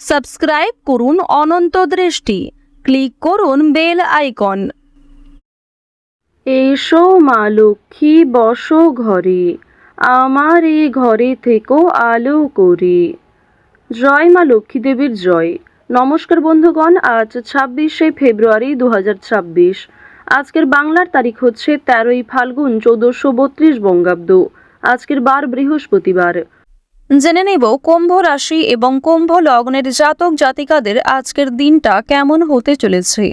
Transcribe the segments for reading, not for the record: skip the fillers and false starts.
Subscribe করুন অনন্ত দৃষ্টি, click করুন বেল আইকন। এসো মা লক্ষ্মী বসো ঘরে, আমার এ ঘরে থেকো আলো করে। জয় মা লক্ষ্মী দেবীর জয়। নমস্কার বন্ধুগণ, আজ 26শে ফেব্রুয়ারি 2026। আজকের বাংলার তারিখ হচ্ছে 13ই ফাল্গুন 1432 বঙ্গাব্দ। আজকের বার বৃহস্পতিবার। জেনে নেব কুম্ভ রাশি এবং কুম্ভ লগ্নের জাতক জাতিকাদের আজকের দিনটা কেমন হতে চলেছে,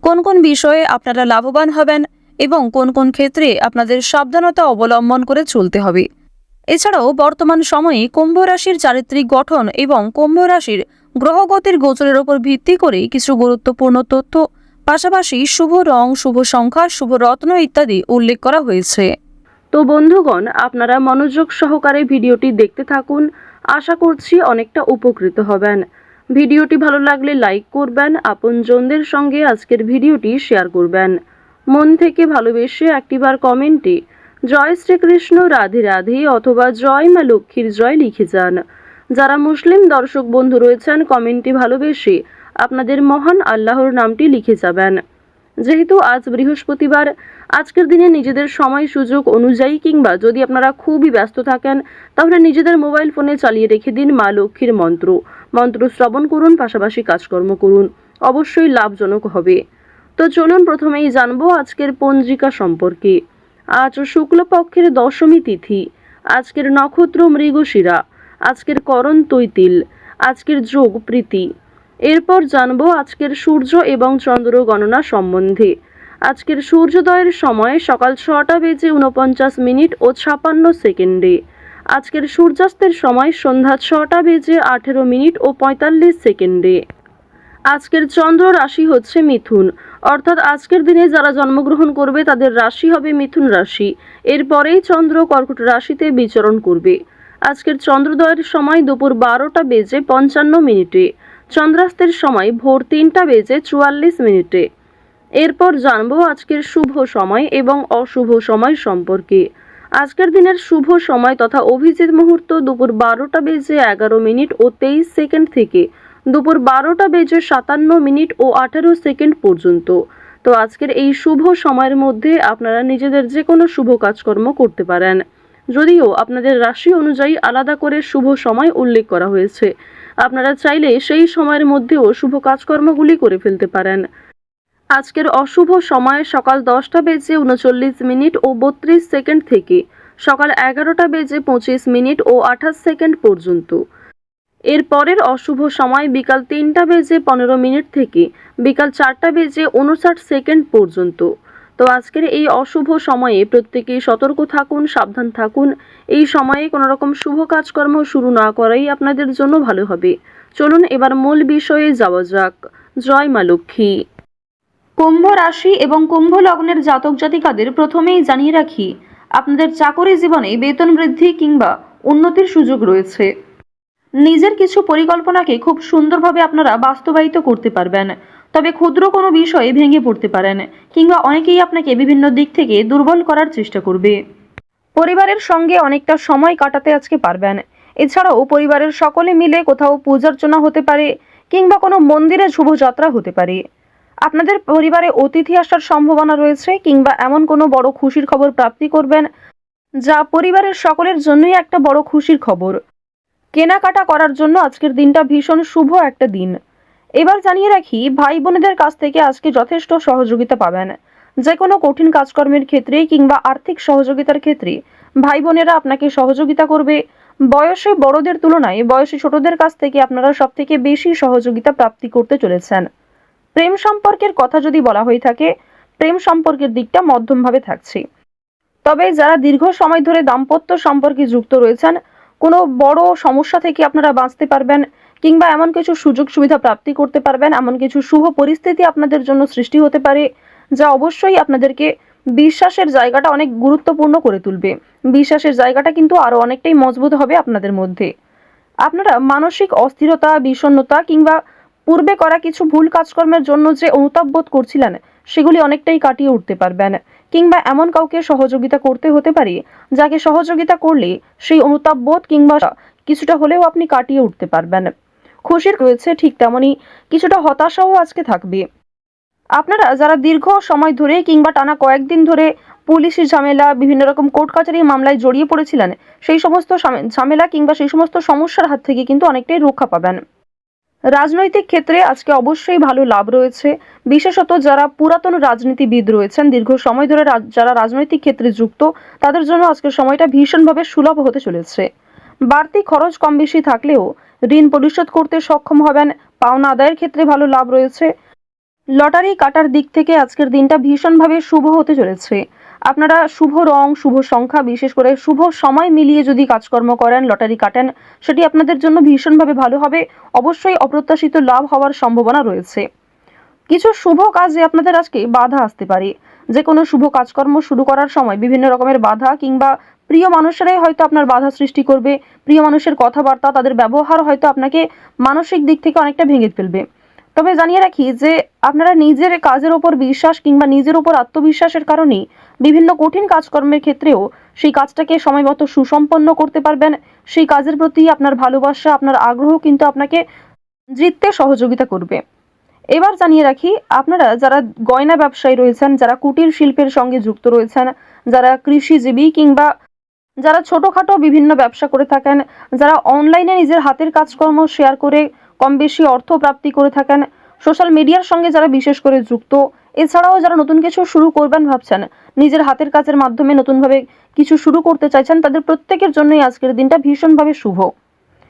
কোন কোন বিষয়ে আপনারা লাভবান হবেন এবং কোন কোন ক্ষেত্রে আপনাদের সাবধানতা অবলম্বন করে চলতে হবে। এছাড়াও বর্তমান সময়ে কুম্ভ রাশির চারিত্রিক গঠন এবং কুম্ভ রাশির গ্রহগতির গোচরের উপর ভিত্তি করে কিছু গুরুত্বপূর্ণ তথ্য, পাশাপাশি শুভ রং, শুভ সংখ্যা, শুভ রত্ন ইত্যাদি উল্লেখ করা হয়েছে। তো বন্ধুগণ, আপনারা মনোযোগ সহকারে ভিডিওটি দেখতে থাকুন। আশা করছি অনেকটা উপকৃত হবেন। ভিডিওটি ভালো লাগলে লাইক করবেন, আপনজনদের সঙ্গে আজকের ভিডিওটি শেয়ার করবেন। মন থেকে ভালোবেসে একটিবার কমেন্টে জয় শ্রীকৃষ্ণ, রাধে রাধে অথবা জয় মা লক্ষ্মীর জয় লিখে যান। যারা মুসলিম দর্শক বন্ধু রয়েছেন, কমেন্টে ভালোবেসে আপনাদের মহান আল্লাহর নামটি লিখে যাবেন। যেহেতু আজ বৃহস্পতিবার, আজকের দিনে নিজেদের সময় সুযোগ অনুযায়ী কিংবা যদি আপনারা খুবই ব্যস্ত থাকেন, তাহলে নিজেদের মোবাইল ফোনে চালিয়ে রেখে দিন মা লক্ষ্মীর মন্ত্র শ্রবণ করুন, পাশাপাশি কাজকর্ম করুন, অবশ্যই লাভজনক হবে। তো চলুন প্রথমেই জানবো আজকের পঞ্জিকা সম্পর্কে। আজ শুক্লপক্ষের দশমী তিথি, আজকের নক্ষত্র মৃগশিরা, আজকের করণ তৈতিল, আজকের যোগ প্রীতি। এরপর জানবো আজকের সূর্য এবং চন্দ্র গণনা সম্বন্ধে। আজকের সূর্যোদয়ের সময় সকাল 6টা বেজে 49 মিনিট ও 56 সেকেন্ডে। আজকের সূর্যাস্তের সময় সন্ধ্যা 6টা বেজে 18 মিনিট ও 45 সেকেন্ডে। আজকের চন্দ্র রাশি হচ্ছে মিথুন, অর্থাৎ আজকের দিনে যারা জন্মগ্রহণ করবে তাদের রাশি হবে মিথুন রাশি। এরপরেই চন্দ্র কর্কট রাশিতে বিচরণ করবে। আজকের চন্দ্রোদয়ের সময় দুপুর 12টা বেজে 55 মিনিটে, চন্দ্রাস্তের সময় ভোর 3টা বেজে 44 মিনিটে। এরপর জানবো আজকের শুভ সময় এবং অশুভ সময় সম্পর্কে। আজকের দিনের শুভ সময় তথা অভিজিৎ মুহূর্ত দুপুর 12টা বেজে 11 মিনিট ও 23 সেকেন্ড থেকে দুপুর 12টা বেজে 57 মিনিট ও 18 সেকেন্ড পর্যন্ত। তো আজকের এই শুভ সময়ের মধ্যে আপনারা নিজেদের যে কোনো শুভ কাজকর্ম করতে পারেন, যদিও আপনাদের রাশি অনুযায়ী আলাদা করে শুভ সময় উল্লেখ করা হয়েছে। আপনারা চাইলে সেই সময়ের মধ্যেও শুভ কাজকর্মগুলি করে ফেলতে পারেন। আজকের অশুভ সময় সকাল 10টা বেজে 39 মিনিট ও 32 সেকেন্ড থেকে সকাল 11টা বেজে 25 মিনিট ও 28 সেকেন্ড পর্যন্ত। এর পরের অশুভ সময় বিকাল 3টা বেজে 15 মিনিট থেকে বিকাল 4টা বেজে 59 সেকেন্ড পর্যন্ত। তো আজকের এই অশুভ সময়ে প্রত্যেকেই সতর্ক থাকুন, সাবধান থাকুন। এই সময়ে কোনো রকম শুভ কাজকর্ম শুরু না করাই আপনাদের জন্য ভালো হবে। চলুন এবার মূল বিষয়ে যাওয়া যাক। জয় মা লক্ষ্মী। কুম্ভ রাশি এবং কুম্ভ লগ্নের জাতক জাতিকাদের প্রথমেই জানিয়ে রাখি, আপনাদের চাকরি জীবনে বেতন বৃদ্ধি কিংবা উন্নতির সুযোগ রয়েছে। নিজের কিছু পরিকল্পনাকে খুব সুন্দরভাবে আপনারা বাস্তবায়িত করতে পারবেন, তবে ক্ষুদ্র কোনো বিষয়ে ভেঙে পড়তে পারেন কিংবা অনেকেই আপনাকে বিভিন্ন দিক থেকে দুর্বল করার চেষ্টা করবে। পরিবারের সঙ্গে অনেকটা সময় কাটাতে আজকে পারবেন। এছাড়াও পরিবারের সকলে মিলে কোথাও পূজার্চনা হতে পারে কিংবা কোনো মন্দিরে শুভযাত্রা হতে পারে। আপনাদের পরিবারে অতিথি আসার সম্ভাবনা রয়েছে কিংবা এমন কোনো বড় খুশির খবর প্রাপ্তি করবেন, যা পরিবারের সকলের জন্যই একটা বড় খুশির খবর। কেনাকাটা করার জন্য আজকের দিনটা ভীষণ শুভ একটা দিন। এবার জানিয়ে রাখি, ভাই বোনেদের কাছ থেকে আজকে যথেষ্ট সহযোগিতা পাবেন। যে কোনো কঠিন কাজকর্মের ক্ষেত্রে কিংবা আর্থিক সহযোগিতার ক্ষেত্রে ভাই বোনেরা আপনাকে সহযোগিতা করবে। বয়সে বড়দের তুলনায় বয়সে ছোটদের কাছ থেকে আপনারা সব থেকে বেশি সহযোগিতা প্রাপ্তি করতে চলেছেন। প্রেম সম্পর্কের কথা যদি বলা হয়ে থাকে, প্রেম সম্পর্কের দিকটা মধ্যমভাবে থাকছে। তবে যারা দীর্ঘ সময় ধরে দাম্পত্য সম্পর্কে যুক্ত রয়েছেন, কোনো বড় সমস্যা থেকে আপনারা বাঁচতে পারবেন কিংবা এমন কিছু সুযোগ সুবিধা প্রাপ্তি করতে পারবেন, এমন কিছু শুভ পরিস্থিতি আপনাদের জন্য সৃষ্টি হতে পারে, যা অবশ্যই আপনাদেরকে বিশ্বাসের জায়গাটা অনেক গুরুত্বপূর্ণ করে তুলবে। বিশ্বাসের জায়গাটা কিন্তু আরো অনেকটাই মজবুত হবে আপনাদের মধ্যে। আপনারা মানসিক অস্থিরতা, বিষণ্ণতা কিংবা পূর্বে করা কিছু ভুল কাজকর্মের জন্য যে অনুতাপ বোধ করছিলেন, সেগুলি অনেকটাই কাটিয়ে উঠতে পারবেন কিংবা এমন কাউকে সহযোগিতা করতে হতে পারে, যাকে সহযোগিতা করলে সেই অনুতাপ বোধ কিংবা কিছুটা হলেও আপনি কাটিয়ে উঠতে পারবেন। খুশির রয়েছে, ঠিক তেমনই কিছুটা হতাশাও আজকে থাকবে। আপনারা যারা দীর্ঘ সময় ধরে কিংবা টানা কয়েকদিন ধরে পুলিশি ঝামেলা, বিভিন্ন রকম কোর্ট কাচারি মামলায় জড়িয়ে পড়েছিলেন, সেই সমস্ত ঝামেলা কিংবা সেই সমস্ত সমস্যার হাত থেকে কিন্তু অনেকটাই রক্ষা পাবেন। রাজনৈতিক ক্ষেত্রে আজকে অবশ্যই ভালো লাভ রয়েছে। বিশেষত যারা পুরাতন রাজনীতিবিদ রয়েছেন, দীর্ঘ সময় ধরে যারা রাজনৈতিক ক্ষেত্রে যুক্ত, তাদের জন্য আজকের সময়টা ভীষণভাবে সুলভ হতে চলেছে। বাড়তি খরচ কম বেশি থাকলেও ঋণ পরিশোধ করতে সক্ষম হবেন। পাওনা আদায়ের ক্ষেত্রে ভালো লাভ রয়েছে। লটারি কাটার দিক থেকে আজকের দিনটা ভীষণভাবে শুভ হতে চলেছে। আপনারা শুভ রং, শুভ সংখ্যা, বিশেষ করে শুভ সময় মিলিয়ে যদি কাজকর্ম করেন, লটারি কাটেন, সেটি আপনাদের জন্য ভীষণভাবে ভালো হবে। অবশ্যই অপ্রত্যাশিত লাভ হওয়ার সম্ভাবনা রয়েছে। কিছু শুভ কাজে আপনাদের আজকে বাধা আসতে পারে। যে কোনো শুভ কাজকর্ম শুরু করার সময় বিভিন্ন রকমের বাধা কিংবা প্রিয় মানুষেরাই হয়তো আপনার বাধা সৃষ্টি করবে। প্রিয় মানুষের কথাবার্তা, তাদের ব্যবহার হয়তো আপনাকে মানসিক দিক থেকে অনেকটা ভেঙে ফেলবে। তবে জানিয়ে রাখি যে আপনারা নিজের কাজের ওপর বিশ্বাস কিংবা নিজের ওপর আত্মবিশ্বাসের কারণেই বিভিন্ন কঠিন কাজকর্মের ক্ষেত্রেও সেই কাজটাকে সময়মতো সুসম্পন্ন করতে পারবেন। সেই কাজের প্রতি আপনার ভালোবাসা, আপনার আগ্রহ কিন্তু আপনাকে জিততে সহযোগিতা করবে। এবার জানিয়ে রাখি, আপনারা যারা গয়না ব্যবসায়ী রয়েছেন, যারা কুটির শিল্পের সঙ্গে যুক্ত রয়েছেন, যারা কৃষিজীবী কিংবা যারা ছোটোখাটো বিভিন্ন ব্যবসা করে থাকেন, যারা অনলাইনে নিজের হাতের কাজকর্ম শেয়ার করে কম বেশি অর্থ প্রাপ্তি করে থাকেন, সোশ্যাল মিডিয়ার সঙ্গে যারা বিশেষ করে যুক্ত, এছাড়াও যারা নতুন কিছু শুরু করবেন ভাবছেন, নিজের হাতের কাজের মাধ্যমে নতুনভাবে কিছু শুরু করতে চাইছেন, তাদের প্রত্যেকের জন্যই আজকের দিনটা ভীষণভাবে শুভ।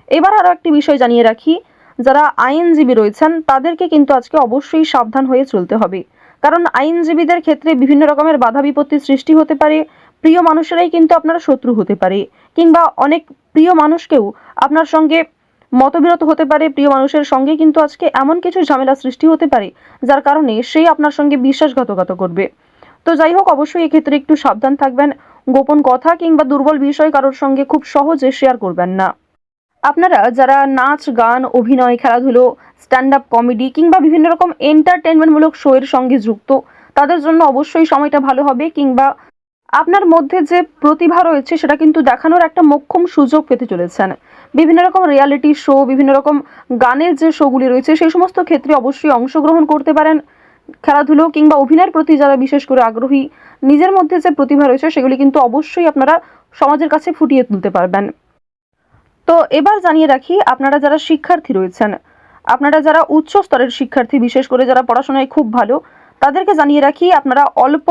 এবার আরও একটি বিষয় জানিয়ে রাখি, যারা আইনজীবী রয়েছেন তাদেরকে কিন্তু আজকে অবশ্যই সাবধান হয়ে চলতে হবে। কারণ আইনজীবীদের ক্ষেত্রে বিভিন্ন রকমের বাধা বিপত্তি সৃষ্টি হতে পারে। প্রিয় মানুষেরাই কিন্তু আপনার শত্রু হতে পারে, কিংবা অনেক প্রিয় মানুষকেও আপনার সঙ্গে মতবিরোধ হতে পারে। প্রিয় মানুষের সঙ্গে কিন্তু আজকে এমন কিছু ঝামেলা সৃষ্টি হতে পারে যার কারণে সেই আপনার সঙ্গে বিশ্বাসঘাতকতা করবে। তো যাই হোক, অবশ্যই এক্ষেত্রে একটু সাবধান থাকবেন। গোপন কথা কিংবা দুর্বল বিষয় কারোর সঙ্গে খুব সহজে শেয়ার করবেন না। আপনারা যারা নাচ, গান, অভিনয়, খেলাধুলো, স্ট্যান্ড আপ কমেডি কিংবা বিভিন্ন রকম এন্টারটেনমেন্টমূলক শো এর সঙ্গে যুক্ত, তাদের জন্য অবশ্যই সময়টা ভালো হবে। কিংবা আপনার মধ্যে যে প্রতিভা রয়েছে সেটা কিন্তু দেখানোর একটা মোক্ষম সুযোগ পেতে চলেছেন। বিভিন্ন রকম রিয়ালিটি শো, বিভিন্ন রকম গানের যে শোগুলি রয়েছে, সেই সমস্ত ক্ষেত্রে অবশ্যই অংশগ্রহণ করতে পারেন। খেলাধুলো কিংবা অভিনয়ের প্রতি যারা বিশেষ করে আগ্রহী, নিজের মধ্যে যে প্রতিভা রয়েছে সেগুলি কিন্তু অবশ্যই আপনারা সমাজের কাছে ফুটিয়ে তুলতে পারবেন। তো এবার জানিয়ে রাখি, আপনারা যারা শিক্ষার্থী রয়েছেন, আপনারা যারা উচ্চ স্তরের শিক্ষার্থী, বিশেষ করে যারা পড়াশোনায় খুব ভালো, তাদেরকে জানিয়ে রাখি আপনারা অল্প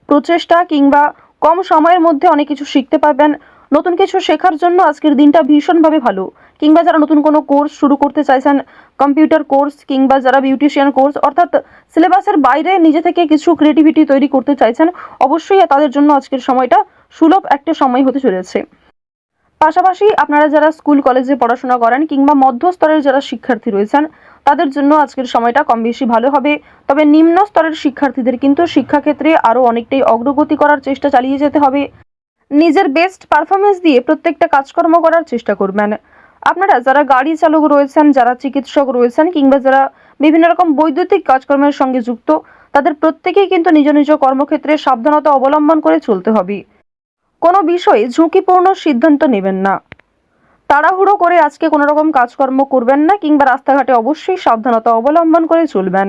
প্রচেষ্টা কিংবা কম সময়ের মধ্যে অনেক কিছু শিখতে পারবেন। নতুন কিছু শেখার জন্য আজকের দিনটা ভীষণভাবে ভালো। কিংবা যারা নতুন কোনো কোর্স শুরু করতে চাইছেন, কম্পিউটার কোর্স কিংবা যারা বিউটিশিয়ান কোর্স, অর্থাৎ সিলেবাসের বাইরে নিজে থেকে কিছু ক্রিয়েটিভিটি তৈরি করতে চাইছেন, অবশ্যই তাদের জন্য আজকের সময়টা সুলভ একটা সময় হতে চলেছে। পাশাপাশি আপনারা যারা স্কুল কলেজে পড়াশোনা করেন কিংবা মধ্যস্তরের যারা শিক্ষার্থী রয়েছেন, তাদের জন্য আজকের সময়টা কম বেশি ভালো হবে। তবে নিম্ন স্তরের শিক্ষার্থীদের কিন্তু শিক্ষাক্ষেত্রে আরও অনেকটাই অগ্রগতি করার চেষ্টা চালিয়ে যেতে হবে। নিজের বেস্ট পারফরমেন্স দিয়ে প্রত্যেকটা কাজকর্ম করার চেষ্টা করবেন। আপনারা যারা গাড়ি চালক রয়েছেন, যারা চিকিৎসক রয়েছেন কিংবা যারা বিভিন্ন রকম বৈদ্যুতিক কাজকর্মের সঙ্গে যুক্ত, তাদের প্রত্যেকেই কিন্তু নিজ নিজ কর্মক্ষেত্রে সাবধানতা অবলম্বন করে চলতে হবে। কোনো বিষয়ে ঝুঁকিপূর্ণ সিদ্ধান্ত নেবেন না। তাড়াহুড়ো করে আজকে কোনো রকম কাজকর্ম করবেন না কিংবা রাস্তাঘাটে অবশ্যই সাবধানতা অবলম্বন করে চলবেন।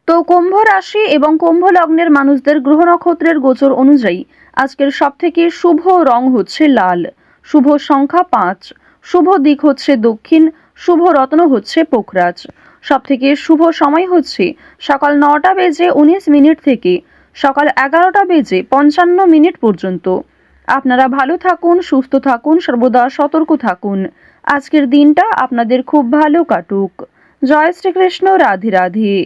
তো কুম্ভ রাশি এবং কুম্ভ লগ্নের মানুষদের গ্রহ নক্ষত্রের গোচর অনুযায়ী আজকের সবথেকে শুভ রং হচ্ছে লাল, শুভ সংখ্যা 5, শুভ দিক হচ্ছে দক্ষিণ, শুভ রত্ন হচ্ছে পোখরাজ। সবথেকে শুভ সময় হচ্ছে সকাল 9:19 থেকে সকাল 11:55 পর্যন্ত। আপনারা ভালো থাকুন, সুস্থ থাকুন, সর্বদা সতর্ক থাকুন। আজকের দিনটা আপনাদের খুব ভালো কাটুক। জয় শ্রীকৃষ্ণ। রাধে রাধে।